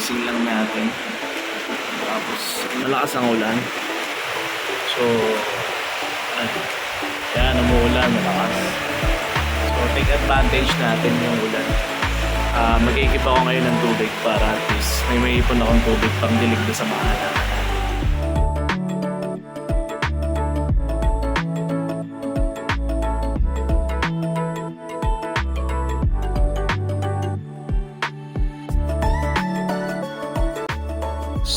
gigising lang natin. Tapos malakas ang ulan. So, yan, umuulan, malakas. So, take advantage natin yung ulan. Mag-iikip ako ngayon ng tubig para at least may ipon akong tubig pang dilig na sa mga halaman.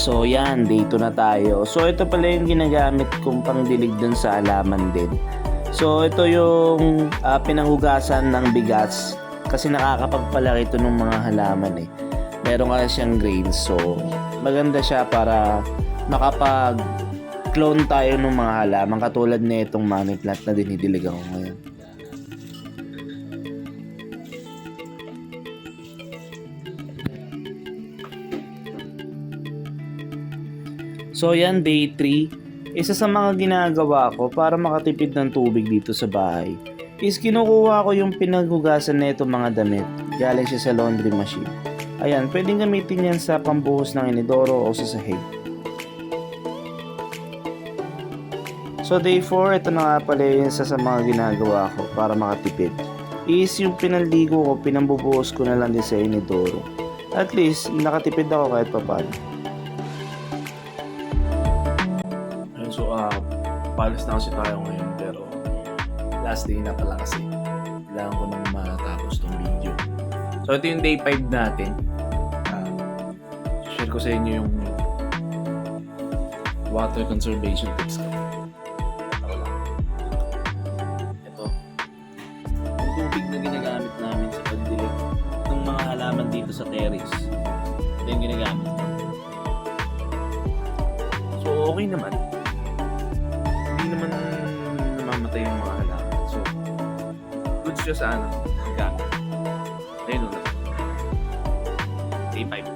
So yan, day 2 na tayo. So ito pala yung ginagamit kong pangdilig dun sa halaman din. So ito yung pinanghugasan ng bigas kasi nakakapagpalaki ito ng mga halaman eh. Meron nga siyang grains, so maganda siya para makapag-clone tayo ng mga halaman katulad na itong money plant na dinidiligan ko ngayon. So yan, day 3. Isa sa mga ginagawa ko para makatipid ng tubig dito sa bahay is kinukuha ko yung pinaghugasan na itong mga damit. Galing siya sa laundry machine. Ayan, pwedeng gamitin yan sa pambuhos ng inidoro o sa sahig. So day 4, ito na nga pala yung isa sa mga ginagawa ko para makatipid. Is yung pinaligo ko, pinambubuhos ko na lang din sa inidoro. At least, nakatipid ako kahit papaano. So, palis na kasi tayo ngayon pero last day na pala kasi kailangan ko nang matapos tong video. So, ito yung day 5 natin. Share ko sa inyo yung water conservation tips ko. Ito. Yung tubig na ginagamit namin sa pagdilig ng mga halaman dito sa terrace. Ito yung ginagamit. So, okay naman. Naman namamatay yung mga halaman. So, good siya sa gamit. Ayun na. Day 5.